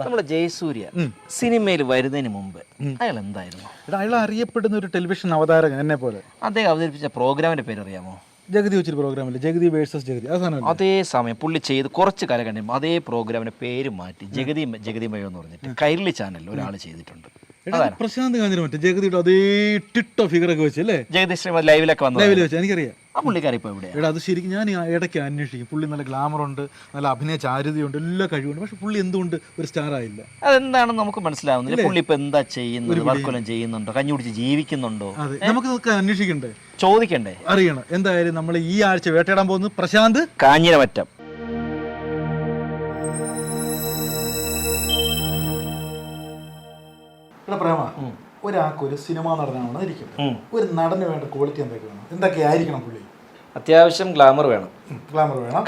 നമ്മുടെ ജയസൂര്യ സിനിമയിൽ വരുന്നതിന് മുമ്പ് അയാൾ എന്തായിരുന്നു? അയാൾ അറിയപ്പെടുന്ന ഒരു ടെലിവിഷൻ അവതാരകൻ എന്നെ പോലെ. അദ്ദേഹം അവതരിപ്പിച്ച പ്രോഗ്രാമിന്റെ പേര് അറിയാമോ? ജഗതി വെച്ചൊരു പ്രോഗ്രാമില്ല, ജഗതി വേഴ്സസ് ജഗതി. അതേ സമയം പുള്ളി ചെയ്ത് കുറച്ച് കാലം കഴിയുമ്പോൾ അതേ പ്രോഗ്രാമിന്റെ പേര് മാറ്റി ജഗതിമയോ എന്ന് പറഞ്ഞിട്ട് കൈരളി ചാനലിൽ ഒരാൾ ചെയ്തിട്ടുണ്ട്. പ്രശാന്ത് കാഞ്ഞിര മറ്റേ ജഗതിയുടെ അതേ ടിട്ടോ ഫിഗർ ഒക്കെ വെച്ചല്ലേ ജഗതി ശ്രീമതി ലൈവിലൊക്കെ വന്നു. ലൈവിൽ വെച്ച് എനിക്കറിയാം. ആ പുള്ളിക്കാരി ഇപ്പോൾ എവിടെ? അത് ശരിക്കും ഞാൻ ഇടയ്ക്ക് അന്വേഷിക്കും. പുള്ളി നല്ല ഗ്ലാമറുണ്ട്, നല്ല അഭിനയ ചാരുതയുണ്ട്, എല്ലാ കഴിവുണ്ട്. പക്ഷെ പുള്ളി എന്തുകൊണ്ട് ഒരു സ്റ്റാർ ആയില്ല? അതെന്താണെന്ന് നമുക്ക് മനസ്സിലാവുന്നില്ല. പുള്ളി ഇപ്പൊ എന്താ ചെയ്യുന്നത്? വർക്കൊല്ലം ചെയ്യുന്നുണ്ടോ? കഞ്ഞി കുടിച്ച് ജീവിക്കുന്നുണ്ടോ? നമുക്ക് അന്വേഷിക്കണ്ടേ, ചോദിക്കണ്ടേ, അറിയണം. എന്തായാലും നമ്മൾ ഈ ആഴ്ച വേട്ടയിടാൻ പോകുന്നത് പ്രശാന്ത് കാഞ്ഞിരമറ്റം. പ്രേമ, ഒരാൾക്ക് ഒരു സിനിമ നടനാണെന്ന് ഇരിക്കും. ഒരു നടന് വേണ്ട ക്വാളിറ്റി എന്തൊക്കെയാണ്? എന്തൊക്കെയായിരിക്കണം പുള്ളി? അത്യാവശ്യം ഗ്ലാമർ വേണം,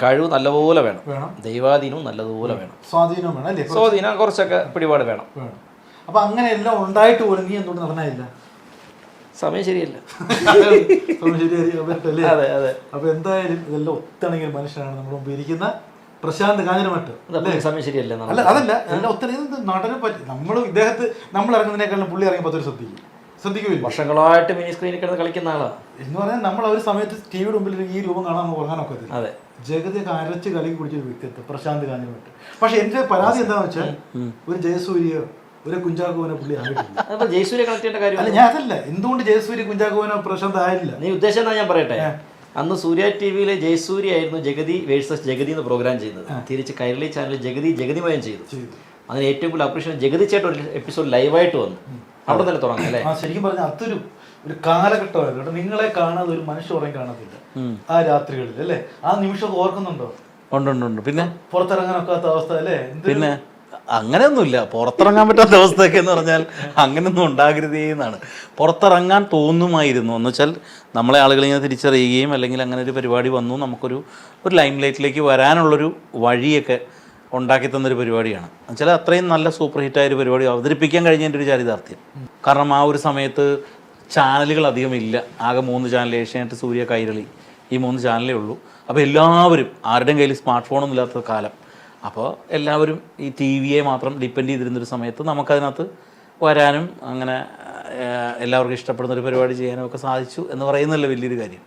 കഴിവ് നല്ലപോലെ വേണം, ദൈവാധീനവും നല്ലതുപോലെ വേണം, സ്വാധീനം വേണം അല്ലേ? സ്വാധീനം കുറച്ചൊക്കെ പിടിപാട് വേണം. അപ്പൊ അങ്ങനെ എല്ലാം ഉണ്ടായിട്ട് പോലും നീ എന്തുകൊണ്ട് നടനായില്ല? സമയം ശരിയല്ല. അപ്പൊ എന്തായാലും ഇതെല്ലാം ഒത്തിണങ്ങിയ മനുഷ്യനാണ് നമ്മുടെ മുമ്പ് ഇരിക്കുന്ന പ്രശാന്ത് കാഞ്ഞിരമറ്റം. സമയം ശരിയല്ല. അതല്ല, എല്ലാം ഒത്തിരി നടനെ പറ്റി നമ്മൾ ഇദ്ദേഹത്തെ നമ്മൾ ഇറങ്ങുന്നതിനേക്കാളും പുള്ളി ഇറങ്ങിയപ്പോൾ ശ്രദ്ധിക്കില്ല. വർഷങ്ങളായിട്ട് മിനി സ്ക്രീനിൽ കിടന്ന് കളിക്കുന്ന ആളാണ് എന്ന് പറഞ്ഞാൽ നമ്മൾ ഒരു സമയത്ത് ടിവിയുടെ മുമ്പിൽ ഈ രൂപം കാണാൻ നമുക്ക് ഉറങ്ങാനൊക്കെ. അതെ, ജഗതിയൊക്കെ അരച്ച് കലക്കി കുടിച്ചൊരു വ്യക്തിത്വം പ്രശാന്ത് കാഞ്ഞിരമറ്റം. പക്ഷെ എന്റെ പരാതി എന്താണെന്ന് വെച്ചാൽ ഒരു ജയസൂര്യോ ഒരു കുഞ്ചാക്കോവനോ പുള്ളി ആയിട്ടില്ല. ജയസൂര്യ കണക്ട് ചെയ്യേണ്ട കാര്യം അല്ല, ഞാൻ അതല്ല, എന്തുകൊണ്ട് ജയസൂര്യ കുഞ്ചാക്കോവനോ പ്രശാന്ത് ആയില്ല? നീ ഉദ്ദേശം എന്താ ഞാൻ പറയട്ടെ. അന്ന് സൂര്യ ടിവിയിലെ ജയസൂര്യ ആയിരുന്നു ജഗതി വേഴ്സസ് ജഗതി എന്ന് പ്രോഗ്രാം ചെയ്യുന്നത്. തിരിച്ച് കൈരളി ചാനലിൽ ജഗതിമയം ചെയ്തു. അതിന് ഏറ്റവും കൂടുതൽ അപ്രീഷിയേഷൻ ജഗതി ചേട്ടൻ ഒരു എപ്പിസോഡ് ലൈവായിട്ട് വന്നു. അവിടെ തന്നെ തുടങ്ങി അല്ലേ? ശരിക്കും പറഞ്ഞാൽ അതൊരു കാലഘട്ടമായിരുന്നു. നിങ്ങളെ കാണാതെ ഒരു മനുഷ്യ ഉറങ്ങി കാണത്തില്ല ആ രാത്രികളിൽ അല്ലേ? ആ നിമിഷം ഓർക്കുന്നുണ്ടോ? ഉണ്ട്. പിന്നെ പുറത്തിറങ്ങാനൊക്കാത്ത അവസ്ഥ അല്ലേ? പിന്നെ അങ്ങനെയൊന്നുമില്ല. പുറത്തിറങ്ങാൻ പറ്റാത്ത അവസ്ഥയൊക്കെ എന്ന് പറഞ്ഞാൽ അങ്ങനെയൊന്നും ഉണ്ടാകരുതേ എന്നാണ്. പുറത്തിറങ്ങാൻ തോന്നുമായിരുന്നു എന്ന് വെച്ചാൽ നമ്മളെ ആളുകളിങ്ങനെ തിരിച്ചറിയുകയും അല്ലെങ്കിൽ അങ്ങനെ ഒരു പരിപാടി വന്നു നമുക്കൊരു ലൈം ലൈറ്റിലേക്ക് വരാനുള്ളൊരു വഴിയൊക്കെ ഉണ്ടാക്കി തന്നൊരു പരിപാടിയാണ്. എന്നുവെച്ചാൽ അത്രയും നല്ല സൂപ്പർ ഹിറ്റായൊരു പരിപാടി അവതരിപ്പിക്കാൻ കഴിഞ്ഞതിൻ്റെ ഒരു ചാരിതാർത്ഥ്യം. കാരണം ആ ഒരു സമയത്ത് ചാനലുകൾ അധികം ഇല്ല. ആകെ 3 ചാനൽ, ഏഷ്യാനെറ്റ്, സൂര്യ, കൈരളി, ഈ 3 ചാനലേ ഉള്ളൂ. അപ്പോൾ എല്ലാവരും ആരുടെയും കയ്യിൽ സ്മാർട്ട് ഫോണൊന്നും ഇല്ലാത്ത കാലം. അപ്പോൾ എല്ലാവരും ഈ ടി വിയെ മാത്രം ഡിപ്പെൻഡ് ചെയ്തിരുന്നൊരു സമയത്ത് നമുക്കതിനകത്ത് വരാനും അങ്ങനെ എല്ലാവർക്കും ഇഷ്ടപ്പെടുന്ന ഒരു പരിപാടി ചെയ്യാനും ഒക്കെ സാധിച്ചു എന്ന് പറയുന്നതല്ലേ വലിയൊരു കാര്യം.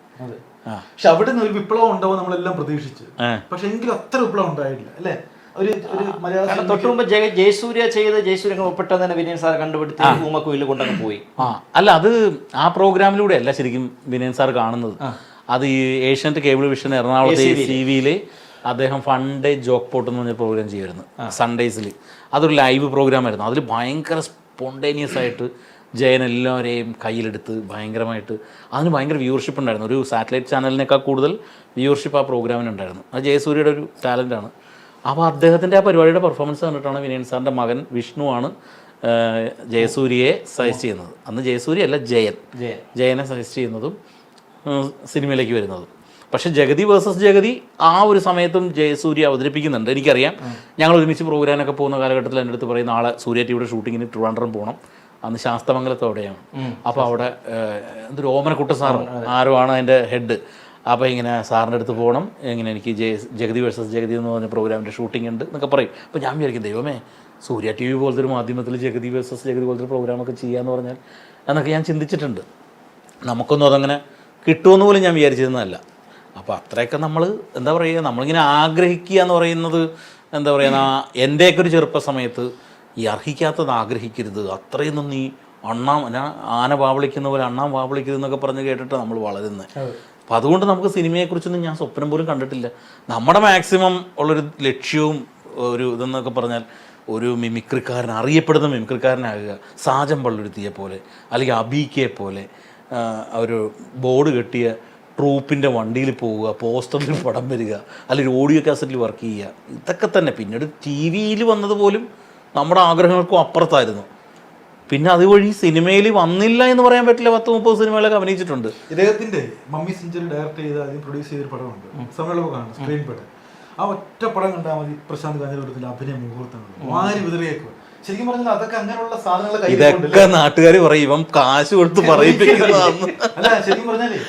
പക്ഷെ അവിടെ നിന്ന് ഒരു വിപ്ലവം ഉണ്ടാവും നമ്മളെല്ലാം പ്രതീക്ഷിച്ചു. പക്ഷെ എങ്കിലും അത്ര വിപ്ലവം ഉണ്ടായില്ല അല്ലേ? തൊട്ട് മുമ്പ് ജയസൂര്യ ഒപ്പിട്ടതിനെ വിനയൻ സാർ കണ്ടുപിടുത്തി ഊമക്കുയിൽ കൊണ്ടങ്ങ് പോയി. അല്ല, അത് ആ പ്രോഗ്രാമിലൂടെ അല്ല ശരിക്കും വിനയൻ സാർ കാണുന്നത്. അത് ഈ ഏഷ്യാനെറ്റ് കേബിൾ വിഷൻ എറണാകുളത്തെ TV അദ്ദേഹം ഫൺ ഡേ ജോക്ക് പോട്ട് എന്ന് പറഞ്ഞ പ്രോഗ്രാം ചെയ്യുമായിരുന്നു സൺഡേസിൽ. അതൊരു ലൈവ് പ്രോഗ്രാം ആയിരുന്നു. അതിൽ ഭയങ്കര സ്പോണ്ടേനിയസ് ആയിട്ട് ജയൻ എല്ലാവരെയും കയ്യിലെടുത്ത് ഭയങ്കരമായിട്ട് അതിന് ഭയങ്കര വ്യൂവർഷിപ്പ് ഉണ്ടായിരുന്നു. ഒരു സാറ്റലൈറ്റ് ചാനലിനേക്കാൾ കൂടുതൽ വ്യൂവർഷിപ്പ് ആ പ്രോഗ്രാമിനുണ്ടായിരുന്നു. അത് ജയസൂര്യയുടെ ഒരു ടാലൻ്റാണ്. അപ്പോൾ അദ്ദേഹത്തിൻ്റെ ആ പരിപാടിയുടെ പെർഫോമൻസ് കണ്ടിട്ടാണ് വിനയൻ സാറിൻ്റെ മകൻ വിഷ്ണുവാണ് ജയസൂര്യയെ സജസ്റ്റ് ചെയ്യുന്നത്. അന്ന് ജയസൂര്യ അല്ല, ജയനെ സജസ്റ്റ് ചെയ്യുന്നതും സിനിമയിലേക്ക് വരുന്നതും. പക്ഷെ ജഗതി വേഴ്സസ് ജഗതി ആ ഒരു സമയത്തും ജയസൂര്യ അവതരിപ്പിക്കുന്നുണ്ട്. എനിക്കറിയാം, ഞങ്ങൾ ഒരുമിച്ച് പ്രോഗ്രാമിനൊക്കെ പോകുന്ന കാലഘട്ടത്തിൽ എൻ്റെ അടുത്ത് പറയും നാളെ സൂര്യ ടിവിയുടെ ഷൂട്ടിങ്ങിന് ട്രിവാൻഡ്രം പോകണം. അന്ന് ശാസ്തമംഗലത്തോടെയാണ്. അപ്പോൾ അവിടെ എന്തൊരു ഓമനക്കുട്ട സാറും ആരോ ആണ് അതിൻ്റെ ഹെഡ്. അപ്പോൾ ഇങ്ങനെ സാറിൻ്റെ അടുത്ത് പോകണം, ഇങ്ങനെ എനിക്ക് ജഗതി വേഴ്സസ് ജഗതി എന്ന് പറഞ്ഞ പ്രോഗ്രാമിൻ്റെ ഷൂട്ടിംഗ് ഉണ്ട് എന്നൊക്കെ പറയും. അപ്പോൾ ഞാൻ വിചാരിക്കും ദൈവമേ, സൂര്യ ടി വി പോലത്തെ ഒരു മാധ്യമത്തിൽ ജഗതി വേഴ്സസ് ജഗതി പോലത്തെ ഒരു പ്രോഗ്രാമൊക്കെ ചെയ്യാമെന്ന് പറഞ്ഞാൽ എന്നൊക്കെ ഞാൻ ചിന്തിച്ചിട്ടുണ്ട്. നമുക്കൊന്നും അതങ്ങനെ കിട്ടുമെന്ന് പോലും ഞാൻ വിചാരിച്ചിരുന്നതല്ല. അപ്പോൾ അത്രയൊക്കെ നമ്മൾ എന്താ പറയുക, നമ്മളിങ്ങനെ ആഗ്രഹിക്കുക എന്ന് പറയുന്നത് എന്താ പറയുക, എൻ്റെയൊക്കെ ഒരു ചെറുപ്പ സമയത്ത് ഈ അർഹിക്കാത്തത് ആഗ്രഹിക്കരുത്, അത്രയൊന്നും നീ ആന വാവളിക്കുന്ന പോലെ അണ്ണാൻ വാവളിക്കരുത് എന്നൊക്കെ പറഞ്ഞ് കേട്ടിട്ട് നമ്മൾ വളരുന്നത്. അപ്പോൾ അതുകൊണ്ട് നമുക്ക് സിനിമയെക്കുറിച്ചൊന്നും ഞാൻ സ്വപ്നം പോലും കണ്ടിട്ടില്ല. നമ്മുടെ മാക്സിമം ഉള്ളൊരു ലക്ഷ്യവും ഒരു ഇതെന്നൊക്കെ പറഞ്ഞാൽ ഒരു മിമിക്രിക്കാരൻ, അറിയപ്പെടുന്ന മിമിക്രിക്കാരനാകുക, സാജൻ പള്ളുരുത്തിയെ പോലെ അല്ലെങ്കിൽ അബീക്കയെ പോലെ ഒരു ബോർഡ് കെട്ടിയ ട്രൂപ്പിൻ്റെ വണ്ടിയിൽ പോവുക, പോസ്റ്ററിൽ പടം വരിക, അല്ലെങ്കിൽ ഓഡിയോ കാസറ്റിൽ വർക്ക് ചെയ്യുക, ഇതൊക്കെ തന്നെ. പിന്നീട് TV വന്നതുപോലും നമ്മുടെ ആഗ്രഹങ്ങൾക്കും അപ്പുറത്തായിരുന്നു. പിന്നെ അതുവഴി സിനിമയിൽ വന്നില്ല എന്ന് പറയാൻ പറ്റില്ല. 10-30 സിനിമകളൊക്കെ അഭിനയിച്ചിട്ടുണ്ട്. ഇദ്ദേഹത്തിന്റെ മമ്മി സെഞ്ചുറി ഡയറക്ട് ചെയ്ത് ആദ്യം പ്രൊഡ്യൂസ് ചെയ്തൊരു പടമുണ്ട്, സമയമാണ് സ്ക്രീൻ പടം. ആ ഒറ്റ പടം കണ്ടാൽ മതി പ്രശാന്ത് കാഞ്ഞിരമറ്റത്തിന്റെ അഭിനയ മുഹൂർത്തങ്ങൾ മാറി വിതറിയേക്കുക. ശരിക്കും പറഞ്ഞാൽ അതൊക്കെ അങ്ങനെയുള്ള സാധനങ്ങൾ ഇതൊക്കെ നാട്ടുകാർ പറയും ഇവൻ കാശ് കൊടുത്ത് പറയിപ്പിക്കുന്നതാണ്. അല്ല, ശരിക്കും പറഞ്ഞാലേ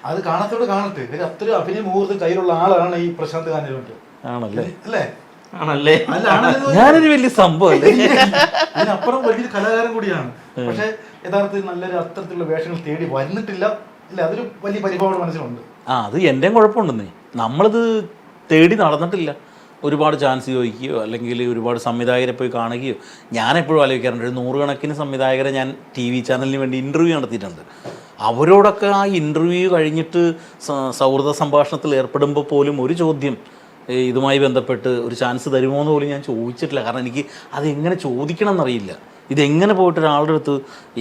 അത് കാണത്തോട് കാണട്ടെ, അത്രയും അഭിനയ മുഹൂർത്തം കയ്യിലുള്ള ആളാണ് ഈ പ്രശാന്ത് കാഞ്ഞിരമറ്റം. ആണല്ലേ? അല്ലേ? ആണല്ലേ? അല്ല, ആണെന്ന് ഞാനൊരു വലിയ സംഭവമല്ലേ. അതിനപ്പുറം വലിയൊരു കലാകാരൻ കൂടിയാണ്. പക്ഷെ യഥാർത്ഥത്തിൽ നല്ലൊരു അത്തരത്തിലുള്ള വേഷങ്ങൾ തേടി വന്നിട്ടില്ല. ഇല്ല, അതൊരു വലിയ പരിഭവം മനസ്സിലുണ്ട്. അത് എൻ്റെയും കുഴപ്പമുണ്ടെന്നേ. നമ്മളിത് തേടി നടന്നിട്ടില്ല. ഒരുപാട് ചാൻസ് ചോദിക്കുകയോ അല്ലെങ്കിൽ ഒരുപാട് സംവിധായകരെ പോയി കാണുകയോ. ഞാനെപ്പോഴും ആലോചിക്കാറുണ്ട്, ഒരു 100 കണക്കിന് സംവിധായകരെ ഞാൻ TV ചാനലിന് വേണ്ടി ഇൻ്റർവ്യൂ നടത്തിയിട്ടുണ്ട്. അവരോടൊക്കെ ആ ഇൻ്റർവ്യൂ കഴിഞ്ഞിട്ട് സൗഹൃദ സംഭാഷണത്തിൽ ഏർപ്പെടുമ്പോൾ പോലും ഒരു ചോദ്യം ഇതുമായി ബന്ധപ്പെട്ട് ഒരു ചാൻസ് തരുമോ എന്ന് പോലും ഞാൻ ചോദിച്ചിട്ടില്ല. കാരണം എനിക്ക് അതെങ്ങനെ ചോദിക്കണം എന്നറിയില്ല. ഇതെങ്ങനെ പോയിട്ട് ഒരാളുടെ അടുത്ത്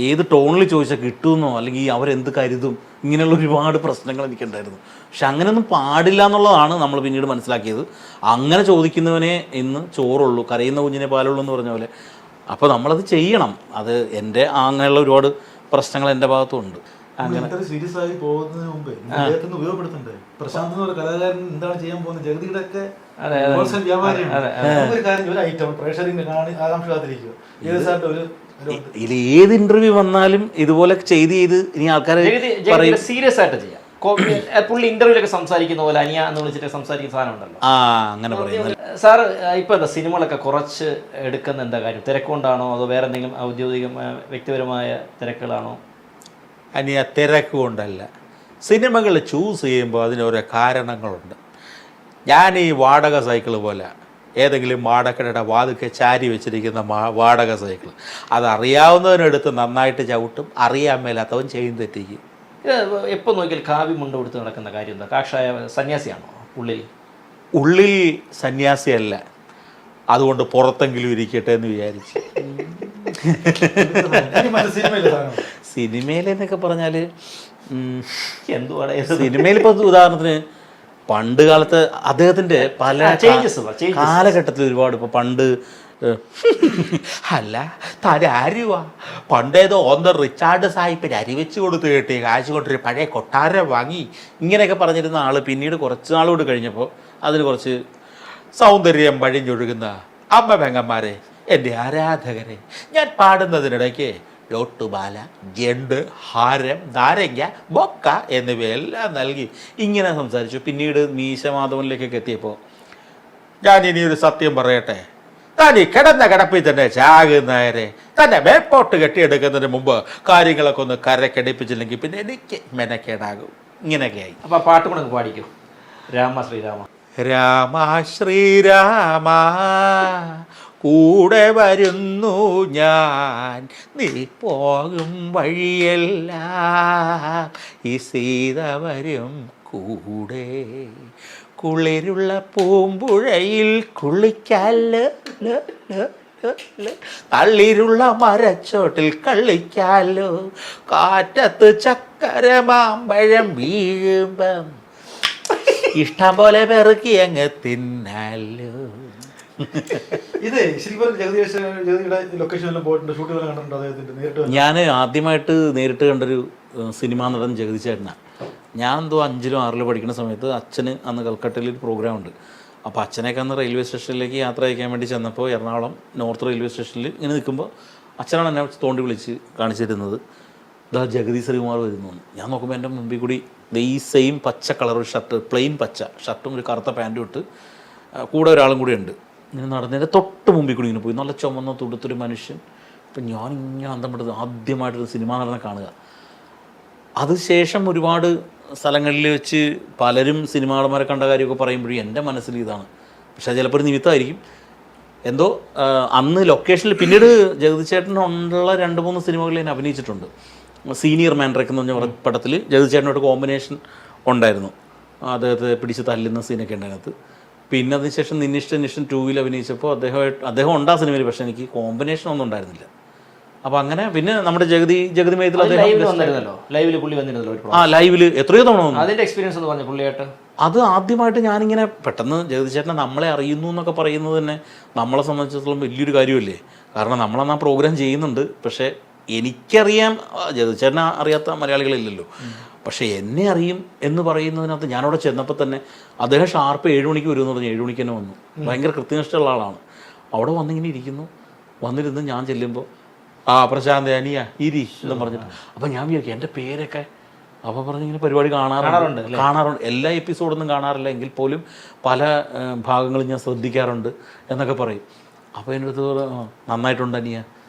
ഏത് ടോണിൽ ചോദിച്ചാൽ കിട്ടുമെന്നോ അല്ലെങ്കിൽ അവരെന്ത് കരുതും, ഇങ്ങനെയുള്ള ഒരുപാട് പ്രശ്നങ്ങൾ എനിക്കുണ്ടായിരുന്നു. പക്ഷെ അങ്ങനെയൊന്നും പാടില്ല എന്നുള്ളതാണ് നമ്മൾ പിന്നീട് മനസ്സിലാക്കിയത്. അങ്ങനെ ചോദിക്കുന്നവനെ ഇന്ന് ചോറുള്ളൂ, കരയുന്ന കുഞ്ഞിനെ പാലുള്ളൂ എന്ന് പറഞ്ഞ പോലെ. അപ്പോൾ നമ്മളത് ചെയ്യണം. അത് എൻ്റെ അങ്ങനെയുള്ള ഒരുപാട് പ്രശ്നങ്ങൾ എൻ്റെ ഭാഗത്തും ഉണ്ട്. സീരിയസ് ആയി പോകുന്നതിന് മുമ്പേ അദ്ദേഹത്തിന് ഉപയോഗപ്പെടുത്തണ്ടേ? പ്രശാന്ത് എന്ന് പറയുന്ന കലാകാരൻ എന്താണ് ചെയ്യാൻ പോകുന്നത്? ജഗതിയുടെ ഒക്കെ വ്യാപാരിയാണ്. ഒരു കാര്യം, ഒരു ഐറ്റം പ്രേക്ഷകരുടെ ആകാംക്ഷ കാത്തിരിക്കുക. ഇതിൽ ഏത് ഇന്റർവ്യൂ വന്നാലും ഇതുപോലെ ചെയ്ത് ഇനി ആൾക്കാരെ സീരിയസ് ആയിട്ട് ചെയ്യാം. പുള്ളി ഇന്റർവ്യൂലൊക്കെ സംസാരിക്കുന്ന പോലെ അനിയ എന്ന് വിളിച്ചിട്ട് സംസാരിക്കുന്ന സാധനം ഉണ്ടല്ലോ, അങ്ങനെ പറയുന്നത്. സാർ ഇപ്പൊ എന്താ സിനിമകളൊക്കെ കുറച്ച് എടുക്കുന്ന എന്താ കാര്യം? തിരക്കുകൊണ്ടാണോ അതോ വേറെ എന്തെങ്കിലും ഔദ്യോഗിക വ്യക്തിപരമായ തിരക്കുകളാണോ? അനിയ തിരക്ക് കൊണ്ടല്ല. സിനിമകൾ ചൂസ് ചെയ്യുമ്പോൾ അതിനോരോ കാരണങ്ങളുണ്ട്. ഞാൻ ഈ വാടക സൈക്കിൾ പോലെ ഏതെങ്കിലും വാടകയുടെ വാതുക്കെ ചാരി വെച്ചിരിക്കുന്ന വാടക സൈക്കിൾ അതറിയാവുന്നവനെടുത്ത് നന്നായിട്ട് ചവിട്ടും, അറിയാൻ മേലാത്തവൻ ചെയ്യും തെറ്റിക്കും. എപ്പോൾ നോക്കിയാൽ കാവ്യ മുണ്ട് കൊടുത്ത് നടക്കുന്ന കാര്യം എന്താ? കാക്ഷായ സന്യാസിയാണോ ഉള്ളിൽ സന്യാസിയല്ല, അതുകൊണ്ട് പുറത്തെങ്കിലും ഇരിക്കട്ടെ എന്ന് വിചാരിച്ച്. സിനിമയിലെന്നൊക്കെ പറഞ്ഞാൽ എന്തുവാണ് സിനിമയിൽ ഇപ്പോൾ ഉദാഹരണത്തിന് പണ്ട് കാലത്ത് അദ്ദേഹത്തിൻ്റെ പല കാലഘട്ടത്തിൽ ഒരുപാട് ഇപ്പോൾ പണ്ട് അല്ല താൻ ആരുവാ പണ്ടേതോ റിച്ചാർഡ് സാഹിബിന് അരി വെച്ച് കൊടുത്ത് കേട്ടി കാശ് കൊണ്ടൊരു പഴയ കൊട്ടാരം വാങ്ങി ഇങ്ങനെയൊക്കെ പറഞ്ഞിരുന്ന ആൾ പിന്നീട് കുറച്ച് നാളോട് കഴിഞ്ഞപ്പോൾ അതിന് കുറച്ച് സൗന്ദര്യം വഴിഞ്ഞൊഴുകുന്ന അമ്മ പെങ്ങന്മാരെ, എൻ്റെ ആരാധകരെ, ഞാൻ പാടുന്നതിനിടയ്ക്ക് ലോട്ടുമാല, ജണ്ട്, ഹാരം, നാരങ്ങ, ബൊക്ക എന്നിവയെല്ലാം നൽകി ഇങ്ങനെ സംസാരിച്ചു. പിന്നീട് മീശമാധവനിലേക്കൊക്കെ എത്തിയപ്പോൾ ഞാൻ ഇനിയൊരു സത്യം പറയട്ടെ, താൻ ഈ കിടന്ന കിടപ്പിൽ തന്നെ ചാകുന്നവരെ തന്നെ മേപ്പോട്ട് കെട്ടിയെടുക്കുന്നതിന് മുമ്പ് കാര്യങ്ങളൊക്കെ ഒന്ന് കരക്കടിപ്പിച്ചില്ലെങ്കിൽ പിന്നെ എനിക്ക് മെനക്കേടാകും. ഇങ്ങനെയൊക്കെയായി. അപ്പോൾ പാട്ട് കൂടെ പാടിക്കൂ. രാമ ശ്രീരാമ രാമ ശ്രീരാമ കൂടെ വരുന്നു ഞാൻ, നീ പോകും വഴിയെല്ലാം ഈ സീത വരും കൂടെ, കുളിരുള്ള പൂമ്പുഴയിൽ കുളിക്കാല്, തളിരുള്ള മരച്ചോട്ടിൽ കളിക്കാലോ, കാറ്റത്ത് ചക്കര മാമ്പഴം വീഴുമ്പം ഇഷ്ടം പോലെ പെറുക്കി അങ്ങ് തിന്നാലോ. ഇത് ശരിക്കും ജഗതിയുടെ ലൊക്കേഷനിലും പോയിട്ടുണ്ട്, ഷൂട്ടുകൾ കണ്ടിട്ടുണ്ട് അദ്ദേഹത്തിന്റെ നേരിട്ട്? ഞാൻ ആദ്യമായിട്ട് നേരിട്ട് കണ്ടൊരു സിനിമാ നടൻ ജഗതി ചേട്ടനാണ്. ഞാൻ എന്തോ 5-ലും 6-ലും പഠിക്കുന്ന സമയത്ത് അച്ഛന് അന്ന് കൽക്കട്ടയിൽ ഒരു പ്രോഗ്രാം ഉണ്ട്. അപ്പോൾ അച്ഛനൊക്കെ അന്ന് റെയിൽവേ സ്റ്റേഷനിലേക്ക് യാത്ര അയക്കാൻ വേണ്ടി ചെന്നപ്പോൾ എറണാകുളം നോർത്ത് റെയിൽവേ സ്റ്റേഷനിൽ ഇങ്ങനെ നിൽക്കുമ്പോൾ അച്ഛനാണ് എന്നെ തോണ്ടി വിളിച്ച് കാണിച്ചിരുന്നത്, ഇതാ ജഗതി ശ്രീകുമാർ വരുന്നു. ഞാൻ നോക്കുമ്പോൾ എൻ്റെ മുമ്പിൽ കൂടി ഈ സെയിം പച്ച കളർ ഷർട്ട്, പ്ലെയിൻ പച്ച ഷർട്ടും ഒരു കറുത്ത പാൻറ്റും ഇട്ട് കൂടെ ഒരാളും കൂടി ഉണ്ട്. ഇങ്ങനെ നടന്നതിൻ്റെ തൊട്ട് മുമ്പിൽ കൂടി ഇങ്ങനെ പോയി, നല്ല ചുമന്ന തുടുത്തൊരു മനുഷ്യൻ. അപ്പം ഞാനിങ്ങനെ അന്തപ്പെട്ടത് ആദ്യമായിട്ടൊരു സിനിമാ നടനെ കാണുക. അതിനുശേഷം ഒരുപാട് സ്ഥലങ്ങളിൽ വെച്ച് പലരും സിനിമാ നടന്മാരെ കണ്ട കാര്യമൊക്കെ പറയുമ്പോഴും എൻ്റെ മനസ്സിൽ ഇതാണ്. പക്ഷേ ചിലപ്പോൾ ഒരു നിമിത്തമായിരിക്കും എന്തോ അന്ന് ലൊക്കേഷനിൽ. പിന്നീട് ജഗതി ചേട്ടനുള്ള 2-3 സിനിമകളിൽ ഞാൻ അഭിനയിച്ചിട്ടുണ്ട്. സീനിയർ മാൻഡ്രക്ക് എന്ന് പറഞ്ഞ പടത്തിൽ ജഗതി ചേട്ടനോട് കോമ്പിനേഷൻ ഉണ്ടായിരുന്നു. അദ്ദേഹത്തെ പിടിച്ച് തല്ലുന്ന സീനൊക്കെ ഉണ്ട് അതിനകത്ത്. പിന്നെ അതിനുശേഷം നിന്നിഷ്ടൻ 2-ൽ അഭിനയിച്ചപ്പോൾ അദ്ദേഹം ഉണ്ടാ സിനിമയിൽ, പക്ഷേ എനിക്ക് കോമ്പിനേഷൻ ഒന്നും ഉണ്ടായിരുന്നില്ല. അപ്പോൾ അങ്ങനെ പിന്നെ നമ്മുടെ ജഗതി മയത്തിൽ ലൈവിൽ എത്രയോ തവണ വന്നു. അതിൻ്റെ എക്സ്പീരിയൻസ് എന്ന് പറഞ്ഞു പുള്ളിയായിട്ട്. അത് ആദ്യമായിട്ട് ഞാനിങ്ങനെ പെട്ടെന്ന് ജഗതി ചേട്ടനെ നമ്മളെ അറിയുന്നു എന്നൊക്കെ പറയുന്നത് തന്നെ നമ്മളെ സംബന്ധിച്ചിടത്തോളം വലിയൊരു കാര്യമല്ലേ. കാരണം നമ്മളന്ന് ആ പ്രോഗ്രാം ചെയ്യുന്നുണ്ട്, പക്ഷേ എനിക്കറിയാം, ജഗതി ചേട്ടനെ അറിയാത്ത മലയാളികളില്ലല്ലോ. പക്ഷേ എന്നെ അറിയും എന്ന് പറയുന്നതിനകത്ത് ഞാനവിടെ ചെന്നപ്പോൾ തന്നെ അദ്ദേഹം ഷാർപ്പ് 7 മണിക്ക് വരുമെന്ന് പറഞ്ഞ് 7 മണിക്ക് തന്നെ വന്നു. ഭയങ്കര കൃത്യനിഷ്ഠയുള്ള ആളാണ്. അവിടെ വന്നിങ്ങനെ ഇരിക്കുന്നു. വന്നിരുന്ന് ഞാൻ ചെല്ലുമ്പോൾ പ്രശാന്ത് അനിയ ഇരി എന്ന് പറഞ്ഞിട്ട്. അപ്പം ഞാൻ വിചാരിക്കും എൻ്റെ പേരൊക്കെ അപ്പോൾ പറഞ്ഞു ഇങ്ങനെ പരിപാടി കാണാറുണ്ട്. എല്ലാ എപ്പിസോഡൊന്നും കാണാറില്ല എങ്കിൽ പോലും പല ഭാഗങ്ങളും ഞാൻ ശ്രദ്ധിക്കാറുണ്ട് എന്നൊക്കെ പറയും. അപ്പോൾ എൻ്റെ അടുത്ത് നന്നായിട്ടുണ്ട് അനിയ,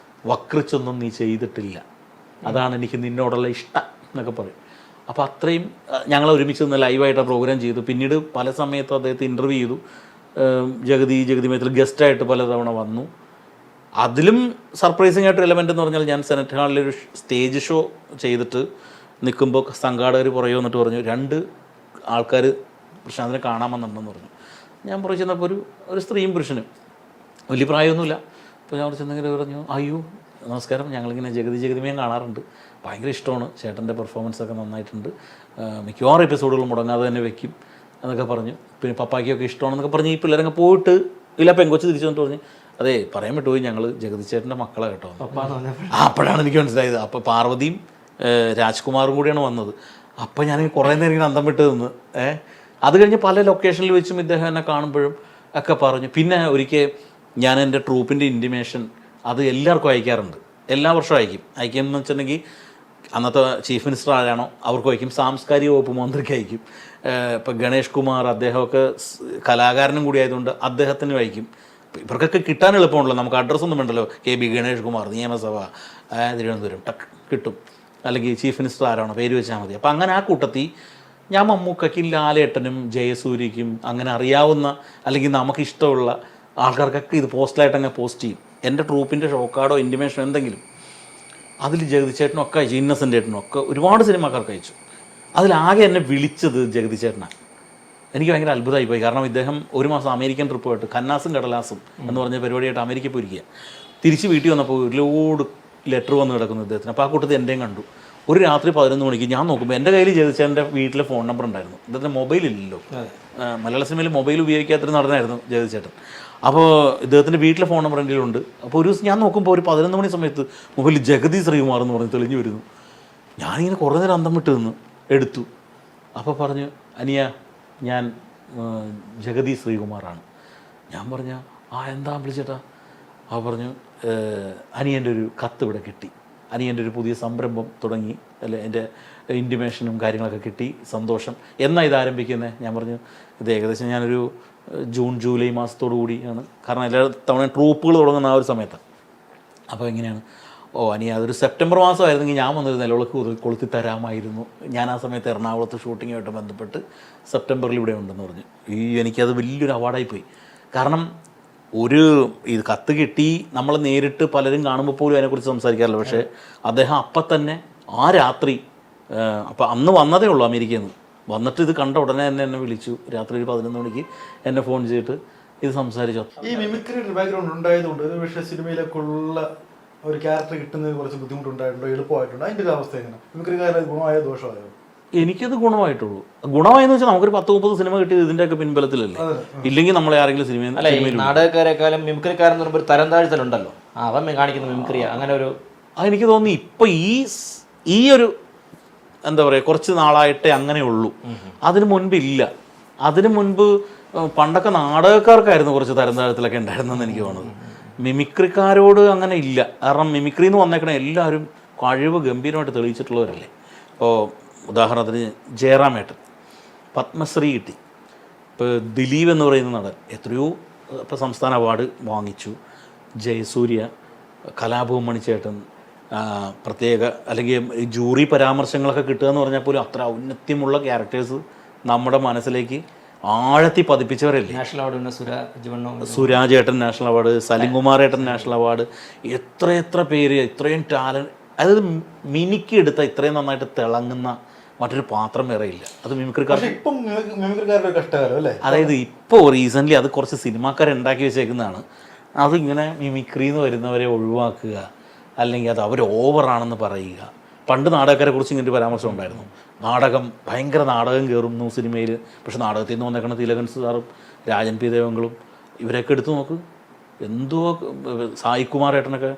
വക്രിച്ചൊന്നും നീ ചെയ്തിട്ടില്ല, അതാണ് എനിക്ക് നിന്നോടുള്ള ഇഷ്ടം എന്നൊക്കെ പറയും. അപ്പോൾ അത്രയും ഞങ്ങൾ ഒരുമിച്ച് നിന്ന് ലൈവായിട്ട് പ്രോഗ്രാം ചെയ്തു. പിന്നീട് പല സമയത്തും അദ്ദേഹത്തെ ഇൻ്റർവ്യൂ ചെയ്തു. ജഗതിമയത്തിൽ ഗസ്റ്റായിട്ട് പലതവണ വന്നു. അതിലും സർപ്രൈസിംഗ് ആയിട്ടൊരു എലമെൻ്റ് എന്ന് പറഞ്ഞാൽ ഞാൻ സെനറ്റ് ഹാളിലൊരു സ്റ്റേജ് ഷോ ചെയ്തിട്ട് നിൽക്കുമ്പോൾ സംഘാടകർ പുറകെ വന്നിട്ട് പറഞ്ഞു 2 ആൾക്കാർ പ്രശാന്തിനെ കാണാൻ വന്നിട്ടുണ്ടെന്ന് പറഞ്ഞു. ഞാൻ പുറകെ ചെന്നപ്പോൾ ഒരു സ്ത്രീയും പുരുഷനും, വലിയ പ്രായമൊന്നുമില്ല. അപ്പോൾ ഞാൻ അവിടെ ചെന്നെങ്കിൽ പറഞ്ഞു, അയ്യോ നമസ്കാരം, ഞങ്ങളിങ്ങനെ ജഗതിമയം കാണാറുണ്ട്, ഭയങ്കര ഇഷ്ടമാണ്, ചേട്ടൻ്റെ പെർഫോമൻസൊക്കെ നന്നായിട്ടുണ്ട്, മിക്കവാറും എപ്പിസോഡുകൾ മുടങ്ങാതെ തന്നെ വെക്കും എന്നൊക്കെ പറഞ്ഞു. പിന്നെ പപ്പായ്ക്കൊക്കെ ഇഷ്ടമാണെന്നൊക്കെ പറഞ്ഞ് ഈ പിള്ളേരങ്ങ് പോയിട്ട് ഇല്ല പെങ്കൊച്ച് തിരിച്ചു വന്നിട്ട് പറഞ്ഞു, അതെ പറയാൻ വിട്ടുപോയി, ഞങ്ങൾ ജഗതിച്ചേട്ടൻ്റെ മക്കളെ കേട്ടോ. അപ്പോഴാണ് എനിക്ക് മനസ്സിലായത്. അപ്പോൾ പാർവതിയും രാജ്കുമാറും കൂടിയാണ് വന്നത്. അപ്പോൾ ഞാൻ കുറേ നേരം ഇങ്ങനെ അന്തം വിട്ട് നിന്ന്. അത് കഴിഞ്ഞ് പല ലൊക്കേഷനിൽ വെച്ചും ഇദ്ദേഹം എന്നെ കാണുമ്പോഴും ഒക്കെ പറഞ്ഞു. പിന്നെ ഒരിക്കൽ ഞാൻ എൻ്റെ ട്രൂപ്പിൻ്റെ ഇൻറ്റിമേഷൻ അത് എല്ലാവർക്കും അയക്കാറുണ്ട്, എല്ലാ വർഷവും അയക്കുമെന്ന് വെച്ചിട്ടുണ്ടെങ്കിൽ അന്നത്തെ ചീഫ് മിനിസ്റ്റർ ആരാണോ അവർക്ക് അയക്കും, സാംസ്കാരിക വകുപ്പ് മന്ത്രിക്ക് അയക്കും. ഇപ്പോൾ ഗണേഷ് കുമാർ അദ്ദേഹമൊക്കെ കലാകാരനും കൂടി ആയതുകൊണ്ട് അദ്ദേഹത്തിന് അയക്കും. ഇവർക്കൊക്കെ കിട്ടാൻ എളുപ്പമുണ്ടല്ലോ, നമുക്ക് അഡ്രസ്സൊന്നും വേണ്ടല്ലോ. KB ഗണേഷ് കുമാർ, നിയമസഭ, തിരുവനന്തപുരം, ടക്ക് കിട്ടും. അല്ലെങ്കിൽ ചീഫ് മിനിസ്റ്റർ ആരാണോ പേര് വെച്ചാൽ മതി. അപ്പോൾ അങ്ങനെ ആ കൂട്ടത്തിൽ ഞാൻ മമ്മൂക്കയ്ക്കും ലാലേട്ടനും ജയസൂര്യയ്ക്കും അങ്ങനെ അറിയാവുന്ന അല്ലെങ്കിൽ നമുക്കിഷ്ടമുള്ള ആൾക്കാർക്കൊക്കെ ഇത് പോസ്റ്റലായിട്ട് അങ്ങ് പോസ്റ്റ് ചെയ്യും. എൻ്റെ ട്രൂപ്പിൻ്റെ ഷോക്കാർഡോ ഇൻറ്റിമേഷനോ എന്തെങ്കിലും അതിൽ ജഗതിച്ചേട്ടനും ഒക്കെ അയച്ചു, ഇന്നസെൻ്റ് ഏട്ടനും ഒക്കെ ഒരുപാട് സിനിമാക്കാർക്ക് അയച്ചു. അതിലാകെ എന്നെ വിളിച്ചത് ജഗതിച്ചേട്ടനാണ്. എനിക്ക് ഭയങ്കര അത്ഭുതമായി പോയി. കാരണം ഇദ്ദേഹം ഒരു മാസം അമേരിക്കൻ ട്രിപ്പ് പോയിട്ട് കന്നാസും കടലാസും എന്ന് പറഞ്ഞ പരിപാടിയായിട്ട് അമേരിക്കയിൽ പോയിരിക്കുക. തിരിച്ച് വീട്ടിൽ വന്നപ്പോൾ ഒരു ലോഡ് ലെറ്റർ വന്ന് കിടക്കുന്നു ഇദ്ദേഹത്തിന്. അപ്പോൾ ആ കൂട്ടത്തിൽ എൻ്റെയും കണ്ടു. ഒരു രാത്രി 11 മണിക്ക് ഞാൻ നോക്കുമ്പോൾ എൻ്റെ കയ്യിൽ ജഗതിച്ചേട്ടൻ്റെ വീട്ടിലെ ഫോൺ നമ്പർ ഉണ്ടായിരുന്നു. ഇദ്ദേഹത്തിന് മൊബൈലില്ലല്ലോ, മലയാള സിനിമയിൽ മൊബൈൽ ഉപയോഗിക്കാത്തൊരു നടനായിരുന്നു ജഗതിച്ചേട്ടൻ. അപ്പോൾ ഇദ്ദേഹത്തിൻ്റെ വീട്ടിലെ ഫോൺ നമ്പർ എൻ്റെ ഉണ്ട്. അപ്പോൾ ഒരു ദിവസം ഞാൻ നോക്കുമ്പോൾ ഒരു 11 മണി സമയത്ത് മൊബൈലിൽ ജഗതി ശ്രീകുമാർ എന്ന് പറഞ്ഞ് തെളിഞ്ഞു വരുന്നു. ഞാനിങ്ങനെ കുറേ നേരം അന്തം വിട്ട് നിന്ന് എടുത്തു. അപ്പോൾ പറഞ്ഞു, അനിയ ഞാൻ ജഗതി ശ്രീകുമാറാണ്. ഞാൻ പറഞ്ഞ എന്താ വിളിച്ചേട്ടാ? അപ്പോൾ പറഞ്ഞു, അനിയൻ്റെ ഒരു കത്ത് ഇവിടെ കിട്ടി, അനിയൻ്റെ ഒരു പുതിയ സംരംഭം തുടങ്ങി, അല്ലെ എൻ്റെ ഇൻറ്റിമേഷനും കാര്യങ്ങളൊക്കെ കിട്ടി, സന്തോഷം. എന്നാ ഇത് ആരംഭിക്കുന്നത്? ഞാൻ പറഞ്ഞു, ഇത് ഏകദേശം ഞാനൊരു ജൂൺ ജൂലൈ മാസത്തോടു കൂടിയാണ്, കാരണം എല്ലാ തവണ ട്രൂപ്പുകൾ തുടങ്ങുന്ന ആ ഒരു സമയത്താണ്. അപ്പോൾ എങ്ങനെയാണ്? അനിയ അതൊരു സെപ്റ്റംബർ മാസമായിരുന്നെങ്കിൽ ഞാൻ വന്നൊരു നിലവിളക്ക് കൊളുത്തി തരാമായിരുന്നു. ഞാൻ ആ സമയത്ത് എറണാകുളത്ത് ഷൂട്ടിങ്ങുമായിട്ട് ബന്ധപ്പെട്ട് സെപ്റ്റംബറിൽ ഇവിടെ ഉണ്ടെന്ന് പറഞ്ഞു. എനിക്കത് വലിയൊരു അവാർഡായിപ്പോയി. കാരണം ഇത് കത്ത് കിട്ടി, നമ്മൾ നേരിട്ട് പലരും കാണുമ്പോൾ പോലും അതിനെക്കുറിച്ച് സംസാരിക്കാറില്ല. പക്ഷേ അദ്ദേഹം അപ്പം തന്നെ ആ രാത്രി, അപ്പം അന്ന് വന്നതേ ഉള്ളൂ അമേരിക്കയിൽ നിന്ന്, വന്നിട്ട് ഇത് കണ്ട ഉടനെ തന്നെ എന്നെ വിളിച്ചു. രാത്രി ഒരു 11 മണിക്ക് എന്നെ ഫോൺ ചെയ്തിട്ട് ഇത് സംസാരിച്ചു. ഈ മിമിക്രിയുടെ ബാക്ക്ഗ്രൗണ്ട് ഉണ്ടായതുകൊണ്ട് ഒരു പക്ഷേ സിനിമയിലേക്കുള്ള ഒരു ക്യാരക്ടർ കിട്ടുന്നതിന് കുറച്ച് ബുദ്ധിമുട്ടുണ്ടായിട്ടുണ്ടോ, എളുപ്പമായിട്ടുണ്ടോ? അതിൻ്റെ ഒരു അവസ്ഥ എങ്ങനെ? മിമിക്രിക്കാരെ ഗുണമായോ ദോഷമായോ? എനിക്കത് ഗുണമായിട്ടുള്ളൂ. ഗുണമായെന്ന് വെച്ചാൽ നമുക്കൊരു 10-30 സിനിമ കിട്ടിയത് ഇതിൻ്റെയൊക്കെ പിൻബലത്തിലല്ലേ. ഇല്ലെങ്കിൽ നമ്മളെ ആരെങ്കിലും സിനിമയിൽ നാടകക്കാരെക്കാളും മിമിക്രിക്കാരെന്ന് പറയുമ്പോൾ ഒരു തരം താഴ്ത്തലുണ്ടല്ലോ, അവൻ കാണിക്കുന്ന മിമിക്രിയ അങ്ങനെ ഒരു എനിക്ക് തോന്നി. ഇപ്പം ഈ ഒരു എന്താ പറയുക, കുറച്ച് നാളായിട്ടേ അങ്ങനെ ഉള്ളൂ. അതിന് മുൻപില്ല. അതിന് മുൻപ് പണ്ടൊക്കെ നാടകക്കാർക്കായിരുന്നു കുറച്ച് തരം താഴ്ത്തലൊക്കെ ഉണ്ടായിരുന്നെന്ന് എനിക്ക് തോന്നുന്നത്. മിമിക്രിക്കാരോട് അങ്ങനെ ഇല്ല. കാരണം മിമിക്രി എന്ന് വന്നേക്കണ എല്ലാവരും കഴിവ് ഗംഭീരമായിട്ട് തെളിയിച്ചിട്ടുള്ളവരല്ലേ. ഇപ്പോൾ ഉദാഹരണത്തിന് ജയറാമേട്ടൻ പത്മശ്രീ കിട്ടി. ഇപ്പോൾ ദിലീപ് എന്ന് പറയുന്ന നടൻ എത്രയോ ഇപ്പോൾ സംസ്ഥാന അവാർഡ് വാങ്ങിച്ചു. ജയസൂര്യ, കലാഭവൻ ചേട്ടൻ, പ്രത്യേക അല്ലെങ്കിൽ ജൂറി പരാമർശങ്ങളൊക്കെ കിട്ടുക എന്ന് പറഞ്ഞാൽ പോലും അത്ര ഔന്നത്യമുള്ള ക്യാരക്ടേഴ്സ് നമ്മുടെ മനസ്സിലേക്ക് ആഴത്തി പതിപ്പിച്ചവരല്ലേ. നാഷണൽ അവാർഡ് സുരാജ് ഏട്ടൻ നാഷണൽ അവാർഡ്, സലിംകുമാർ ഏട്ടൻ നാഷണൽ അവാർഡ്, എത്ര പേര്, ഇത്രയും ടാലൻറ്റ്. അതായത് മിനിക്ക് എടുത്ത ഇത്രയും നന്നായിട്ട് തിളങ്ങുന്ന മറ്റൊരു പാത്രം വേറെ ഇല്ല. അത് മിമിക്രിക്കാരുടെ കഷ്ടകാലം അല്ലേ. അതായത് ഇപ്പോൾ റീസെൻ്റ്ലി അത് കുറച്ച് സിനിമാക്കാരുണ്ടാക്കി വെച്ചേക്കുന്നതാണ്. അതിങ്ങനെ മിമിക്രിന്ന് വരുന്നവരെ ഒഴിവാക്കുക, അല്ലെങ്കിൽ അത് അവർ ഓവറാണെന്ന് പറയുക. പണ്ട് നാടകക്കാരെ കുറിച്ച് ഇങ്ങനൊരു പരാമർശം ഉണ്ടായിരുന്നു. നാടകം ഭയങ്കര നാടകം കയറുന്നു സിനിമയിൽ. പക്ഷെ നാടകത്തിൽ നിന്ന് വന്നേക്കണ തിലകൻ സാറും രാജൻ പി ദേവങ്ങളും ഇവരൊക്കെ എടുത്തു നോക്ക്. എന്തോ സായികുമാർ ഏട്ടനൊക്കെ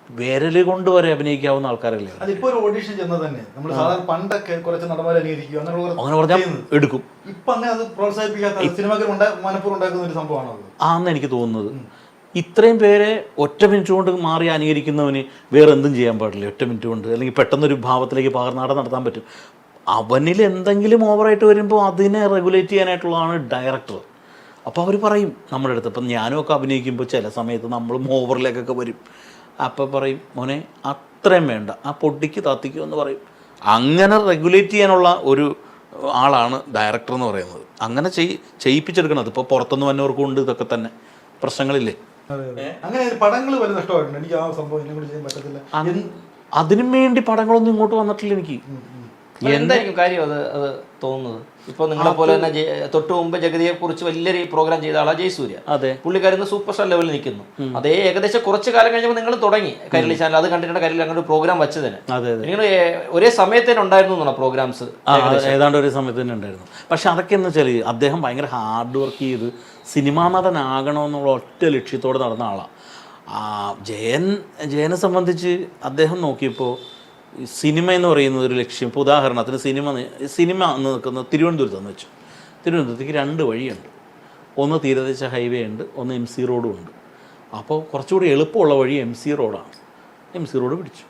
വിരൽ കൊണ്ട് വരെ അഭിനയിക്കാവുന്ന ആൾക്കാരല്ലേ. അതിപ്പോ ഒരു ഓഡിഷൻ ചെന്നത് തന്നെ നമ്മൾ സാധാരണ പണ്ടൊക്കെ കുറച്ച് നടന്മാരെ അനുകരിക്കും അങ്ങനെ പറഞ്ഞാൽ എടുക്കും. ഇപ്പൊ അങ്ങനെ അത് പ്രോത്സാഹിപ്പിക്കാത്ത സിനിമകൾ മനഃപൂർവ്വം ഉണ്ടാക്കുന്ന ഒരു സംഭവമാണോ ആണെന്ന് എനിക്ക് തോന്നുന്നത്. ഇത്രയും പേരെ ഒറ്റ മിനിറ്റ് കൊണ്ട് മാറി അനുകരിക്കുന്നവന് വേറെ എന്തും ചെയ്യാൻ പാടില്ല. ഒറ്റ മിനിറ്റ് കൊണ്ട് അല്ലെങ്കിൽ പെട്ടെന്നൊരു ഭാവത്തിലേക്ക് പകർന്നാടം നടത്താൻ പറ്റും. അവനിൽ എന്തെങ്കിലും ഓവറായിട്ട് വരുമ്പോൾ അതിനെ റെഗുലേറ്റ് ചെയ്യാനായിട്ടുള്ളതാണ് ഡയറക്ടർ. അപ്പോൾ അവർ പറയും നമ്മുടെ അടുത്ത്, ഇപ്പം ഞാനും ഒക്കെ അഭിനയിക്കുമ്പോൾ ചില സമയത്ത് നമ്മളും ഓവറിലേക്കൊക്കെ വരും. അപ്പോൾ പറയും മോനെ അത്രയും വേണ്ട, ആ പൊട്ടിക്ക് താത്തിക്കോ എന്ന് പറയും. അങ്ങനെ റെഗുലേറ്റ് ചെയ്യാനുള്ള ഒരു ആളാണ് ഡയറക്ടർ എന്ന് പറയുന്നത്. അങ്ങനെ ചെയ്യിപ്പിച്ചെടുക്കണം. അതിപ്പോൾ പുറത്തുനിന്ന് വന്നവർക്കും ഉണ്ട് ഇതൊക്കെ തന്നെ പ്രശ്നങ്ങളില്ലേ. അങ്ങനെ പടങ്ങൾ വരെ നഷ്ടമായിട്ടുണ്ട്. എനിക്ക് ആ സംഭവം എന്നെ കൊണ്ട് ചെയ്യാൻ പറ്റത്തില്ല. അതിനും വേണ്ടി പടങ്ങളൊന്നും ഇങ്ങോട്ട് വന്നിട്ടില്ല എനിക്ക്. എന്തായിരിക്കും കാര്യം അത് തോന്നുന്നത്? ഇപ്പോൾ നിങ്ങളെ പോലെ തന്നെ തൊട്ട് മുമ്പ് ജഗതിയെ കുറിച്ച് വലിയൊരു പ്രോഗ്രാം ചെയ്ത ആളാണ് ജയസൂര്യ. അതെ, പുള്ളിക്കാരൻ സൂപ്പർ സ്റ്റാർ ലെവലിൽ നിൽക്കുന്നു. അതേ ഏകദേശം കുറച്ച് കാലം കഴിഞ്ഞപ്പോൾ നിങ്ങൾ തുടങ്ങി കൈരളി ചാനൽ. അത് കണ്ടിട്ട് കൈരളി അങ്ങോട്ട് പ്രോഗ്രാം വെച്ച് തന്നെ നിങ്ങൾ ഒരേ സമയത്ത് തന്നെ ഉണ്ടായിരുന്നു പ്രോഗ്രാംസ്. ഏതാണ്ട് ഒരു സമയത്ത് തന്നെ ഉണ്ടായിരുന്നു. പക്ഷെ അതൊക്കെ എന്ന് വെച്ചാൽ അദ്ദേഹം ഭയങ്കര ഹാർഡ് വർക്ക് ചെയ്ത് സിനിമാ നടനാകണമെന്നുള്ള ഒറ്റ ലക്ഷ്യത്തോടെ നടന്ന ആളാണ്. ജയനെ സംബന്ധിച്ച് അദ്ദേഹം നോക്കിയപ്പോൾ സിനിമ എന്ന് പറയുന്നത് ഒരു ലക്ഷ്യം. ഇപ്പോൾ ഉദാഹരണത്തിന് സിനിമ എന്ന് നിൽക്കുന്നത് തിരുവനന്തപുരത്തെന്ന് വെച്ചു. തിരുവനന്തപുരത്തേക്ക് 2 വഴിയുണ്ട്. ഒന്ന് തീരദേശ ഹൈവേ ഉണ്ട്, ഒന്ന് MC റോഡും ഉണ്ട്. അപ്പോൾ കുറച്ചുകൂടി എളുപ്പമുള്ള വഴി MC റോഡാണ്. MC റോഡ് പിടിച്ചു.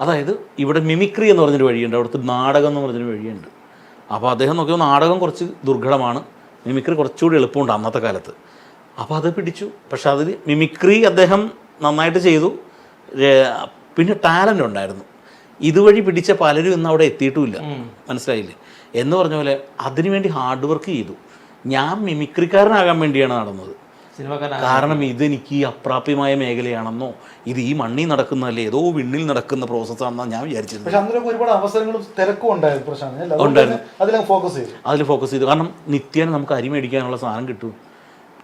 അതായത് ഇവിടെ മിമിക്രി എന്ന് പറഞ്ഞൊരു വഴിയുണ്ട്, അവിടുത്തെ നാടകം എന്ന് പറഞ്ഞൊരു വഴിയുണ്ട്. അപ്പോൾ അദ്ദേഹം നോക്കിയപ്പോൾ നാടകം കുറച്ച് ദുർഘടമാണ്, മിമിക്രി കുറച്ചുകൂടി എളുപ്പമുണ്ട് അന്നത്തെ കാലത്ത്. അപ്പോൾ അത് പിടിച്ചു. പക്ഷെ അതിൽ മിമിക്രി അദ്ദേഹം നന്നായിട്ട് ചെയ്തു. പിന്നെ ടാലൻ്റ് ഉണ്ടായിരുന്നു. ഇതുവഴി പിടിച്ച പലരും ഇന്ന് അവിടെ എത്തിയിട്ടുമില്ല. മനസ്സിലായില്ലേ എന്ന് പറഞ്ഞ പോലെ അതിനുവേണ്ടി ഹാർഡ് വർക്ക് ചെയ്തു. ഞാൻ മിമിക്രിക്കാരനാകാൻ വേണ്ടിയാണ് നടന്നത്. കാരണം ഇതെനിക്ക് അപ്രാപ്യമായ മേഖലയാണെന്നോ ഇത് ഈ മണ്ണിൽ നടക്കുന്നതല്ലേ ഏതോ വിണ്ണിൽ നടക്കുന്ന പ്രോസസ്സാണെന്നാണ് ഞാൻ വിചാരിച്ചത്. ഒരുപാട് അവസരങ്ങളും തിരക്കും ഉണ്ടായിരുന്നു. അതിൽ ഫോക്കസ് ചെയ്തു. കാരണം നിത്യേന നമുക്ക് അരി മേടിക്കാനുള്ള സാധനം കിട്ടും.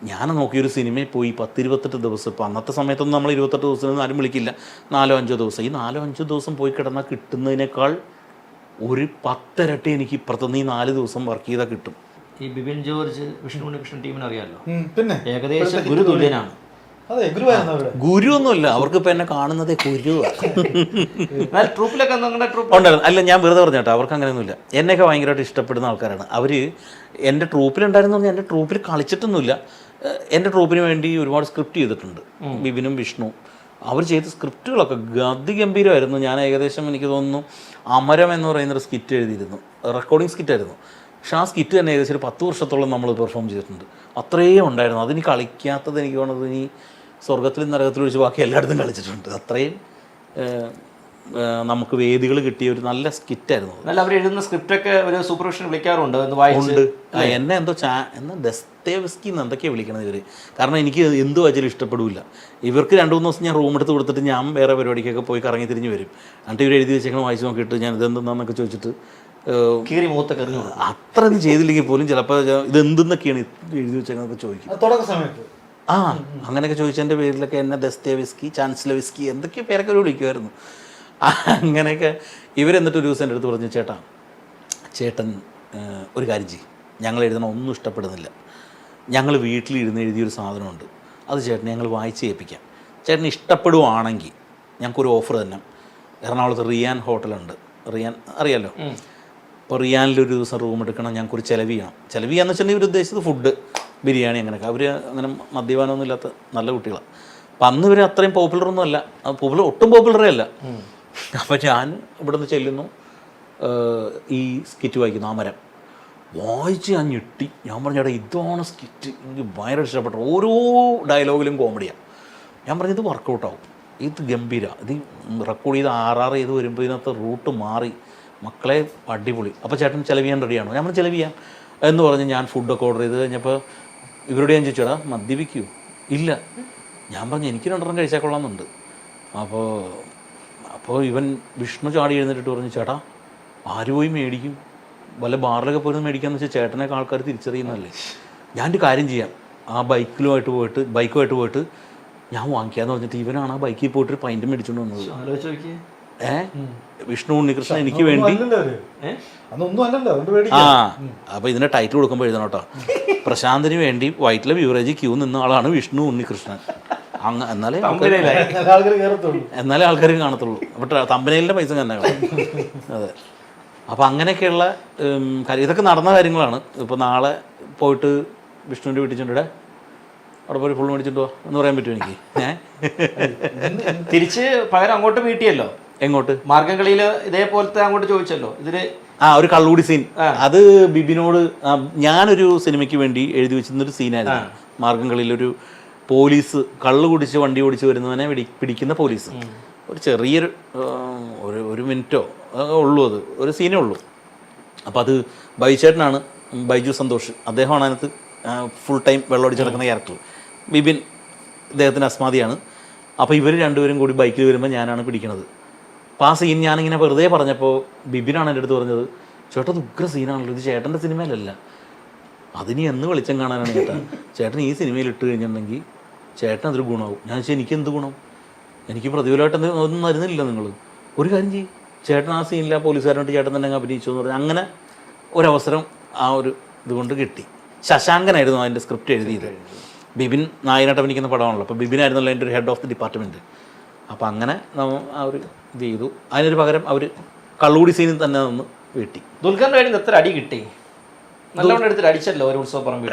ഞാൻ നോക്കിയൊരു സിനിമയിൽ പോയി 10-28 ദിവസം. ഇപ്പോൾ അന്നത്തെ സമയത്തൊന്നും നമ്മൾ 28 ദിവസത്തിനൊന്നും ആരും വിളിക്കില്ല. 4-5 ദിവസം. ഈ 4-5 ദിവസം പോയി കിടന്നാൽ കിട്ടുന്നതിനേക്കാൾ ഒരു 10 ഇരട്ടി എനിക്ക് ഇപ്പുറത്തുനിന്ന് ഈ 4 ദിവസം വർക്ക് ചെയ്താൽ കിട്ടും. ഈ ബിബിൻ ജോർജ്, വിഷ്ണു ഉണ്ണികൃഷ്ണൻ ടീമിന് അറിയാമല്ലോ, പിന്നെ ഏകദേശം ഗുരു തുല്യനാണ്. ഗുരു ഒന്നുമില്ല, അവർക്ക് ഇപ്പം എന്നെ കാണുന്നതേ ഗുരുവാണ്. ട്രൂപ്പിലൊക്കെ ഉണ്ടായിരുന്നു. അല്ല, ഞാൻ വെറുതെ പറഞ്ഞേട്ടോ, അവർക്ക് അങ്ങനെയൊന്നുമില്ല. എന്നെയൊക്കെ ഭയങ്കരമായിട്ട് ഇഷ്ടപ്പെടുന്ന ആൾക്കാരാണ് അവർ. എൻ്റെ ട്രൂപ്പിലുണ്ടായിരുന്നു പറഞ്ഞാൽ എൻ്റെ ട്രൂപ്പിൽ കളിച്ചിട്ടൊന്നുമില്ല. എൻ്റെ ട്രൂപ്പിന് വേണ്ടി ഒരുപാട് സ്ക്രിപ്റ്റ് ചെയ്തിട്ടുണ്ട് ബിബിനും വിഷ്ണു. അവർ ചെയ്ത സ്ക്രിപ്റ്റുകളൊക്കെ അതിഗംഭീരമായിരുന്നു. ഞാൻ ഏകദേശം എനിക്ക് തോന്നുന്നു അമരം എന്ന് പറയുന്നൊരു സ്കിറ്റ് എഴുതിയിരുന്നു. റെക്കോർഡിങ് സ്കിറ്റായിരുന്നു. പക്ഷെ ആ സ്കിറ്റ് തന്നെ ഏകദേശം ഒരു 10 വർഷത്തോളം നമ്മൾ പെർഫോം ചെയ്തിട്ടുണ്ട്. അത്രയും ഉണ്ടായിരുന്നു. അതിന് കളിക്കാത്തത് എനിക്ക് തോന്നുന്നത് ഇനി സ്വർഗത്തിലും നരകത്തിലും ഒഴിച്ച് ബാക്കി എല്ലായിടത്തും കളിച്ചിട്ടുണ്ട്. അത്രയും നമുക്ക് വേദികൾ കിട്ടിയ ഒരു നല്ല സ്കിറ്റായിരുന്നു. നല്ല അവർ എഴുതുന്ന സ്ക്രിപ്റ്റൊക്കെ ഒരു സൂപ്പർവിഷൻ വിളിക്കാറുണ്ട് എന്ന് വായിച്ചുണ്ട്. എന്നെ എന്തോ എന്നാ ദസ്തേവ്സ്കി എന്ന് എന്തൊക്കെയാണ് വിളിക്കണത് ഇവർ. കാരണം എനിക്ക് എന്ത് വായിച്ചാലും ഇഷ്ടപ്പെടില്ല. ഇവർക്ക് 2-3 ദിവസം ഞാൻ റൂം എടുത്ത് കൊടുത്തിട്ട് ഞാൻ വേറെ പരിപാടിക്കൊക്കെ പോയി കറങ്ങി തിരിഞ്ഞ് വരും. എന്നിട്ട് ഇവർ എഴുതി വെച്ചേക്കണം വായിച്ച് നോക്കിയിട്ട് ഞാൻ ഇതെന്താന്നൊക്കെ ചോദിച്ചിട്ട് കീറി മൂത്തൊക്കെ അത്രയൊന്നും ചെയ്തില്ലെങ്കിൽ പോലും ചിലപ്പോൾ ഇതെന്തെന്നൊക്കെയാണ് എഴുതി വെച്ചേക്കുന്നതൊക്കെ ചോദിക്കും. അങ്ങനെയൊക്കെ ചോദിച്ചതിൻ്റെ പേരിലൊക്കെ എന്നെ ദസ്തേവ്സ്കി, ചാൻസലർസ്കി എന്തൊക്കെ പേരൊക്കെ ഒരു വിളിക്കുമായിരുന്നു. അങ്ങനെയൊക്കെ ഇവരെന്നിട്ട് ഒരു ദിവസം എൻ്റെ അടുത്ത് പറഞ്ഞു, ചേട്ടൻ ഒരു കാര്യം ചെയ്യും, ഞങ്ങൾ എഴുതണം ഒന്നും ഇഷ്ടപ്പെടുന്നില്ല, ഞങ്ങൾ വീട്ടിലിരുന്ന് എഴുതിയൊരു സാധനമുണ്ട്, അത് ചേട്ടനെ ഞങ്ങൾ വായിച്ച് കേൾപ്പിക്കാം. ചേട്ടന് ഇഷ്ടപ്പെടുവാണെങ്കിൽ ഞങ്ങൾക്കൊരു ഓഫർ തന്നെ. എറണാകുളത്ത് റിയാൻ ഹോട്ടലുണ്ട്, റിയാൻ അറിയാമല്ലോ. അപ്പോൾ റിയാനിലൊരു ദിവസം റൂം എടുക്കണം, ഞങ്ങൾക്കൊരു ചിലവ് ചെയ്യണം. ചിലവ് ചെയ്യാന്ന് വെച്ചിട്ടുണ്ടെങ്കിൽ ഇവർ ഉദ്ദേശിച്ചത് ഫുഡ്, ബിരിയാണി, അങ്ങനെയൊക്കെ. അവർ അങ്ങനെ മദ്യപാനമൊന്നും ഇല്ലാത്ത നല്ല കുട്ടികളാണ്. അപ്പം അന്ന് ഇവർ അത്രയും പോപ്പുലറൊന്നും അല്ല, ഒട്ടും പോപ്പുലറേ അല്ല. അപ്പം ഞാൻ ഇവിടുന്ന് ചെല്ലുന്നു, ഈ സ്കിറ്റ് വായിക്കുന്നു, അമരം വായിച്ച് ഞാൻ ഞെട്ടി. ഞാൻ പറഞ്ഞു, ചേട്ടാ ഇതാണ് സ്കിറ്റ്, എനിക്ക് ഭയങ്കര ഇഷ്ടപ്പെട്ടു. ഓരോ ഡയലോഗിലും കോമഡിയാണ്. ഞാൻ പറഞ്ഞു ഇത് വർക്കൗട്ടാവും, ഇത് ഗംഭീര, ഇത് റെക്കോർഡ് ചെയ്ത് RR ചെയ്ത് വരുമ്പോൾ ഇതിനകത്ത് റൂട്ട് മാറി, മക്കളെ അടിപൊളി. അപ്പോൾ ചേട്ടൻ ചിലവ് ചെയ്യാൻ റെഡിയാണോ? ഞാൻ ചിലവ് ചെയ്യാം എന്ന് പറഞ്ഞ് ഞാൻ ഫുഡൊക്കെ ഓർഡർ ചെയ്ത് കഴിഞ്ഞപ്പോൾ ഇവരോട് ഞാൻ ചോദിച്ചോടാ മദ്യപിക്കൂ? ഇല്ല. ഞാൻ പറഞ്ഞു എനിക്ക് 2 കഴിച്ചാൽ കൊള്ളാമെന്നുണ്ട്. അപ്പോൾ ഇവൻ വിഷ്ണു ചാടി എഴുന്നേറ്റിട്ട് പറഞ്ഞു, ചേട്ടാ ആര് പോയി മേടിക്കും, വല്ല ബാറിലൊക്കെ പോയി മേടിക്കാമെന്ന് വെച്ചാൽ ചേട്ടനൊക്കെ ആൾക്കാർ തിരിച്ചറിയുന്നതല്ലേ. ഞാനൊരു കാര്യം ചെയ്യാം, ആ ബൈക്കുമായിട്ട് പോയിട്ട് ഞാൻ വാങ്ങിക്കാന്ന് പറഞ്ഞിട്ട് ഇവനാണ് ആ ബൈക്കിൽ പോയിട്ട് ഒരു പൈൻറ്റ് മേടിച്ചുകൊണ്ട് വന്നത്. വിഷ്ണു ഉണ്ണികൃഷ്ണൻ എനിക്ക് വേണ്ടി. അപ്പോൾ ഇതിൻ്റെ ടൈറ്റിൽ കൊടുക്കുമ്പോൾ എഴുതണം കേട്ടോ, പ്രശാന്തിന് വേണ്ടി വൈറ്റിലെ ബിവറേജ് ക്യൂ നിന്ന ആളാണ് വിഷ്ണു ഉണ്ണികൃഷ്ണൻ. എന്നാലേ ആൾക്കാർ കാണത്തുള്ളൂ. അപ്പോൾ തമ്പനയിലിൻ്റെ പൈസ തന്നെ. അതെ. അപ്പോൾ അങ്ങനെയൊക്കെയുള്ള ഇതൊക്കെ നടന്ന കാര്യങ്ങളാണ്. ഇപ്പോൾ നാളെ പോയിട്ട് വിഷ്ണുവിൻ്റെ വീട്ടിൽ ചെന്നിടെ അവിടെ പോയി ഫുൾ മേടിച്ചിട്ട് പോവാ എന്ന് പറയാൻ പറ്റുമോ എനിക്ക്? തിരിച്ച് പകരം അങ്ങോട്ട് വീട്ടിയല്ലോ. എങ്ങോട്ട്? മാർഗംകളിയിൽ ഇതേപോലത്തെ അങ്ങോട്ട് ചോദിച്ചല്ലോ. ഇതിൽ ഒരു കള്ളുകൂടി സീൻ. അത് ബിബിനോട് ഞാനൊരു സിനിമയ്ക്ക് വേണ്ടി എഴുതി വെച്ചിരുന്നൊരു സീനായിരുന്നു. മാർഗംകളിയിലൊരു പോലീസ് കള്ളു കുടിച്ച് വണ്ടി ഓടിച്ച് വരുന്നവനെ പിടിക്കുന്ന പോലീസ്. ഒരു ചെറിയൊരു ഒരു മിനിറ്റോ ഉള്ളൂ, അത് ഒരു സീനേ ഉള്ളൂ. അപ്പോൾ അത് ബൈചേട്ടനാണ്, ബൈജു സന്തോഷ്, അദ്ദേഹമാണ് അതിനകത്ത് ഫുൾ ടൈം വെള്ളമടിച്ച് നടക്കുന്ന ക്യാരക്ടർ. ബിബിൻ അദ്ദേഹത്തിന് അസ്മാദിയാണ്. അപ്പോൾ ഇവർ രണ്ടുപേരും കൂടി ബൈക്കിൽ വരുമ്പോൾ ഞാനാണ് പിടിക്കണത്. അപ്പോൾ ആ സീൻ ഞാനിങ്ങനെ വെറുതെ പറഞ്ഞപ്പോൾ ബിബിനാണ് എൻ്റെ അടുത്ത് പറഞ്ഞത്, ചേട്ടാ ഇത് ഉഗ്ര സീനാണല്ലോ, ഇത് ചേട്ടൻ്റെ സിനിമയിലല്ല, അതിനി എന്ന് വെളിച്ചം കാണാനാണ് ചേട്ടാ, ചേട്ടൻ ഈ സിനിമയിൽ ഇട്ട് കഴിഞ്ഞിട്ടുണ്ടെങ്കിൽ ചേട്ടൻ അതൊരു ഗുണമാവും. ഞാൻ വെച്ചാൽ എനിക്ക് എന്ത് ഗുണം, എനിക്ക് പ്രതികൂലമായിട്ട് ഒന്നും തരുന്നില്ല നിങ്ങൾ, ഒരു കാര്യം ചെയ്യും, ചേട്ടൻ ആ സീനിൽ ആ പോലീസുകാരനായിട്ട് ചേട്ടൻ തന്നെ അഭിനയിച്ചു എന്ന് പറഞ്ഞാൽ അങ്ങനെ ഒരവസരം ആ ഒരു ഇതുകൊണ്ട് കിട്ടി. ശശാങ്കനായിരുന്നു അതിൻ്റെ സ്ക്രിപ്റ്റ് എഴുതിയത്. ബിബിൻ നായനായിട്ട് അഭിനയിക്കുന്ന പടമാണല്ലോ, അപ്പോൾ ബിബിനായിരുന്നല്ലോ എൻ്റെ ഒരു ഹെഡ് ഓഫ് ദി ഡിപ്പാർട്ട്മെൻറ്റ്. അപ്പോൾ അങ്ങനെ ആ ഒരു ഇത് ചെയ്തു. അതിനൊരു പകരം അവർ കള്ളുകൂടി സീനിൽ തന്നെ നിന്ന് വീട്ടി. ദുൽഖറിൻ്റെ കയ്യിൽ നിന്ന് എത്ര അടി കിട്ടി? നല്ലവണ്ണം എടുത്തിട്ട് അടിച്ചല്ലോ ഒരു ഉത്സവ പറമ്പിൽ.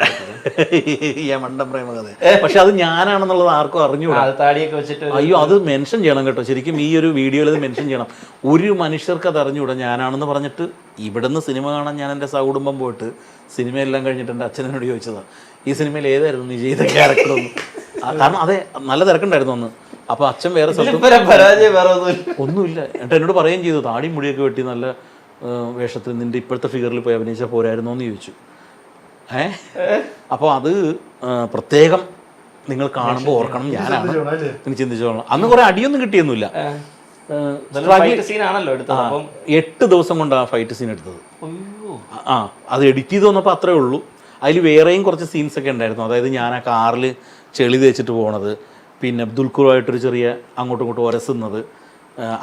മണ്ടം പ്രേമകഥ. പക്ഷെ അത് ഞാനാണെന്നുള്ളത് ആർക്കും അറിഞ്ഞുകൂടാ. താടിയൊക്കെ വെച്ചിട്ട് അയ്യോ, അത് മെൻഷൻ ചെയ്യണം കേട്ടോ, ശരിക്കും ഈ ഒരു വീഡിയോയിൽ അത് മെൻഷൻ ചെയ്യണം. ഒരു മനുഷ്യർക്ക് അത് അറിഞ്ഞുകൂടാ ഞാനാണെന്ന് പറഞ്ഞിട്ട്. ഇവിടുന്ന് സിനിമ കാണാൻ ഞാൻ എൻ്റെ സകുടുംബം പോയിട്ട് സിനിമയെല്ലാം കഴിഞ്ഞിട്ട് എൻ്റെ അച്ഛനോട് ചോദിച്ചതാണ്, ഈ സിനിമയിൽ ഏതായിരുന്നു നീ ചെയ്ത ക്യാരക്ടറൊന്നും. കാരണം അതെ, നല്ല തിരക്കുണ്ടായിരുന്നു അന്ന്. അപ്പോൾ അച്ഛൻ വേറെ ഒന്നുമില്ല എന്നിട്ട് എന്നോട് പറയുകയും ചെയ്തു, താടിയും മുടിയൊക്കെ വെട്ടി നല്ല വേഷത്തിൽ നിൻ്റെ ഇപ്പോഴത്തെ ഫിഗറിൽ പോയി അഭിനയിച്ചാൽ പോരായിരുന്നോ എന്ന് ചോദിച്ചു. അപ്പോൾ അത് പ്രത്യേകം നിങ്ങൾ കാണുമ്പോൾ ഓർക്കണം, ഞാനാണ് എനിക്ക് ചിന്തിച്ചോളാം. അന്ന് കുറേ അടിയൊന്നും കിട്ടിയൊന്നുമില്ല. 8 ദിവസം കൊണ്ട് ആ ഫൈറ്റ് സീൻ എടുത്തത്. അത് എഡിറ്റ് ചെയ്ത് വന്നപ്പോൾ അത്രേ ഉള്ളൂ. അതിൽ വേറെയും കുറച്ച് സീൻസൊക്കെ ഉണ്ടായിരുന്നു. അതായത് ഞാൻ ആ കാറിൽ ചെളി തേച്ചിട്ട് പോണത്, പിന്നെ ദുൽഖറുമായിട്ടൊരു ചെറിയ അങ്ങോട്ടും ഇങ്ങോട്ടും ഒരസുന്നത്,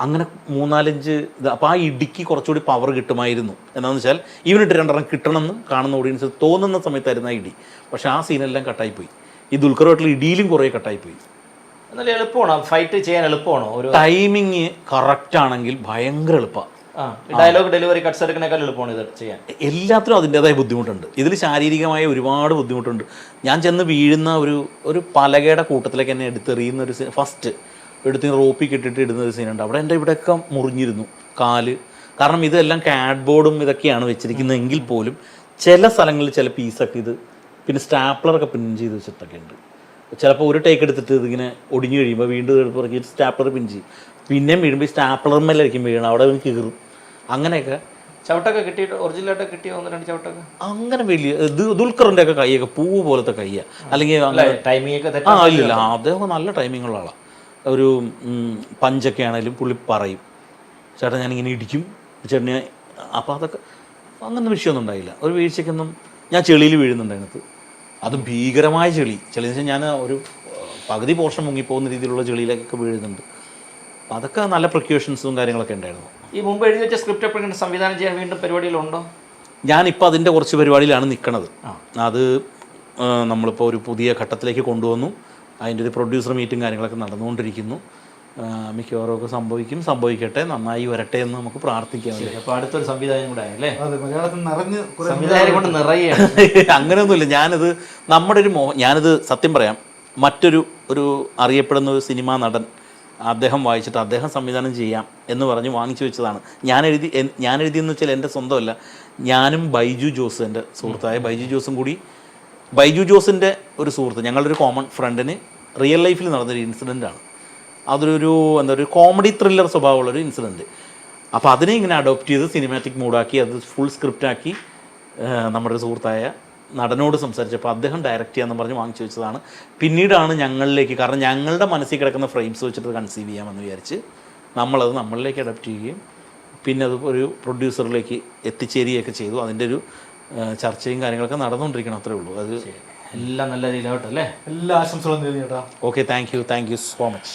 അങ്ങനെ 3-4 ഇത്. അപ്പോൾ ആ ഇടിക്ക് കുറച്ചുകൂടി പവർ കിട്ടുമായിരുന്നു. എന്താണെന്ന് വെച്ചാൽ ഇവനിട്ട് 2 കിട്ടണമെന്ന് കാണുന്ന ഓഡിയൻസ് തോന്നുന്ന സമയത്തായിരുന്നു ആ ഇടി. പക്ഷെ ആ സീനെല്ലാം കട്ടായിപ്പോയി. ഈ ദുൽഖറുമായിട്ടുള്ള ഇടിയിലും കുറേ കട്ടായിപ്പോയി. എന്നാലും എളുപ്പമാണോ ഫൈറ്റ് ചെയ്യാൻ? എളുപ്പമാണോ? ഒരു ടൈമിങ് കറക്റ്റ് ആണെങ്കിൽ ഭയങ്കര എളുപ്പമാണ്. ഡയലോഗ് ഡെലിവറി കട്ട്സ് എടുക്കുന്നേക്കാൾ എളുപ്പമാണ് ഇത് ചെയ്യാൻ. എല്ലാത്തിനും അതിൻ്റെതായ ബുദ്ധിമുട്ടുണ്ട്. ഇതിൽ ശാരീരികമായ ഒരുപാട് ബുദ്ധിമുട്ടുണ്ട്. ഞാൻ ചെന്ന് വീഴുന്ന ഒരു പലകയുടെ കൂട്ടത്തിലേക്ക് എന്നെ എടുത്തെറിയുന്ന ഒരു സീൻ, ഫസ്റ്റ് എടുത്ത് റോപ്പിൽ കെട്ടിട്ട് ഇടുന്ന ഒരു സീനുണ്ട്. അവിടെ എൻ്റെ ഇവിടെയൊക്കെ മുറിഞ്ഞിരുന്നു കാല്. കാരണം ഇതെല്ലാം കാഡ്ബോർഡും ഇതൊക്കെയാണ് വെച്ചിരിക്കുന്നതെങ്കിൽ പോലും ചില സ്ഥലങ്ങളിൽ ചില പീസൊക്കെ ഇത് പിന്നെ സ്റ്റാപ്ലറൊക്കെ പിൻ ചെയ്ത് വെച്ചിട്ടൊക്കെ ഉണ്ട്. ചിലപ്പോൾ ഒരു ടേക്ക് എടുത്തിട്ട് ഇതിങ്ങനെ ഒടിഞ്ഞു കഴിയുമ്പോൾ വീണ്ടും എടുത്ത് ഇറക്കിയിട്ട് സ്റ്റാപ്ലർ പിൻ ചെയ്യും. പിന്നെയും വീഴുമ്പോൾ ഈ സ്റ്റാപ്ലർമേലായിരിക്കും വീഴണം, അവിടെ കീറും. അങ്ങനെയൊക്കെ ചവിട്ടൊക്കെ കിട്ടിയിട്ട് ഒറിജിനലായിട്ട് കിട്ടിയോ 1-2 ചവിട്ടൊക്കെ? അങ്ങനെ വലിയ ദുൽഖറിൻ്റെ ഒക്കെ കൈയൊക്കെ പൂവ് പോലത്തെ കയ്യാണ്. അല്ലെങ്കിൽ ടൈമിംഗ് ഒക്കെ ഇല്ല, അദ്ദേഹം നല്ല ടൈമിങ്ങുള്ള ആളാണ്. ഒരു പഞ്ചൊക്കെ ആണെങ്കിലും പുള്ളി പറയും, ചേട്ടാ ഞാനിങ്ങനെ ഇടിക്കും ചേട്ടനെ. അപ്പോൾ അതൊക്കെ അങ്ങനെ വിഷയമൊന്നും ഉണ്ടായില്ല. ഒരു വീഴ്ചയ്ക്കൊന്നും. ഞാൻ ചെളിയിൽ വീഴുന്നുണ്ട് അതിനകത്ത്, അതും ഭീകരമായ ചെളി എന്ന് വെച്ചാൽ ഞാൻ ഒരു പകുതി പോർഷൻ മുങ്ങിപ്പോകുന്ന രീതിയിലുള്ള ചെളിയിലേക്കൊക്കെ വീഴുന്നുണ്ട്. അപ്പോൾ അതൊക്കെ നല്ല പ്രിക്കോഷൻസും കാര്യങ്ങളൊക്കെ ഉണ്ടായിരുന്നു. ഈ മുമ്പ് എഴുതി വെച്ച സ്ക്രിപ്റ്റ് എപ്പോഴും സംവിധാനം ചെയ്യാൻ വീണ്ടും പരിപാടികളുണ്ടോ? ഞാനിപ്പോൾ അതിൻ്റെ കുറച്ച് പരിപാടിയിലാണ് നിൽക്കുന്നത്. അത് നമ്മളിപ്പോൾ ഒരു പുതിയ ഘട്ടത്തിലേക്ക് കൊണ്ടുവന്നു. അതിൻ്റെ ഒരു പ്രൊഡ്യൂസർ മീറ്റും കാര്യങ്ങളൊക്കെ നടന്നുകൊണ്ടിരിക്കുന്നു. മിക്കവാറും ഒക്കെ സംഭവിക്കട്ടെ, നന്നായി വരട്ടെ എന്ന് നമുക്ക് പ്രാർത്ഥിക്കാം. അപ്പോൾ അടുത്തൊരു സംവിധാനം കൂടെ ആയല്ലേ? സംവിധാനം കൊണ്ട് നിറയെ അങ്ങനെയൊന്നുമില്ല. ഞാനിത് നമ്മുടെ ഒരു ഞാനിത് സത്യം പറയാം, ഒരു അറിയപ്പെടുന്ന ഒരു സിനിമാ നടൻ അദ്ദേഹം വായിച്ചിട്ട് അദ്ദേഹം സംവിധാനം ചെയ്യാം എന്ന് പറഞ്ഞ് വാങ്ങിച്ചു വെച്ചതാണ്. ഞാൻ എഴുതിയെന്ന് വെച്ചാൽ എൻ്റെ സ്വന്തമല്ല, ഞാനും ബൈജു ജോസ്, എൻ്റെ സുഹൃത്തായ ബൈജു ജോസും കൂടി. ബൈജു ജോസിൻ്റെ ഒരു സുഹൃത്ത്, ഞങ്ങളുടെ ഒരു കോമൺ ഫ്രണ്ടിന് റിയൽ ലൈഫിൽ നടന്നൊരു ഇൻസിഡൻ്റാണ്. അതൊരു ഒരു കോമഡി ത്രില്ലർ സ്വഭാവമുള്ളൊരു ഇൻസിഡൻറ്റ്. അപ്പോൾ അതിനെ ഇങ്ങനെ അഡോപ്റ്റ് ചെയ്ത് സിനിമാറ്റിക് മൂഡാക്കി അത് ഫുൾ സ്ക്രിപ്റ്റാക്കി നമ്മുടെ സുഹൃത്തായ നടനോട് സംസാരിച്ചപ്പോൾ അദ്ദേഹം ഡയറക്റ്റ് ചെയ്യാമെന്ന് പറഞ്ഞ് വാങ്ങിച്ചു വെച്ചതാണ്. പിന്നീടാണ് ഞങ്ങളിലേക്ക്, കാരണം ഞങ്ങളുടെ മനസ്സിൽ കിടക്കുന്ന ഫ്രെയിംസ് വെച്ചിട്ട് കൺസീവ് ചെയ്യാമെന്ന് വിചാരിച്ച് നമ്മളത് നമ്മളിലേക്ക് അഡാപ്റ്റ് ചെയ്യുകയും പിന്നെ അത് ഒരു പ്രൊഡ്യൂസറിലേക്ക് എത്തിച്ചേരുകയൊക്കെ ചെയ്തു. അതിൻ്റെ ഒരു ചർച്ചയും കാര്യങ്ങളൊക്കെ നടന്നുകൊണ്ടിരിക്കണം, അത്രേ ഉള്ളൂ. അത് എല്ലാം നല്ല രീതിയിലാവട്ടെ അല്ലേ? എല്ലാ ആശംസകളും നേടി ചേട്ടാ. Okay, thank you so much.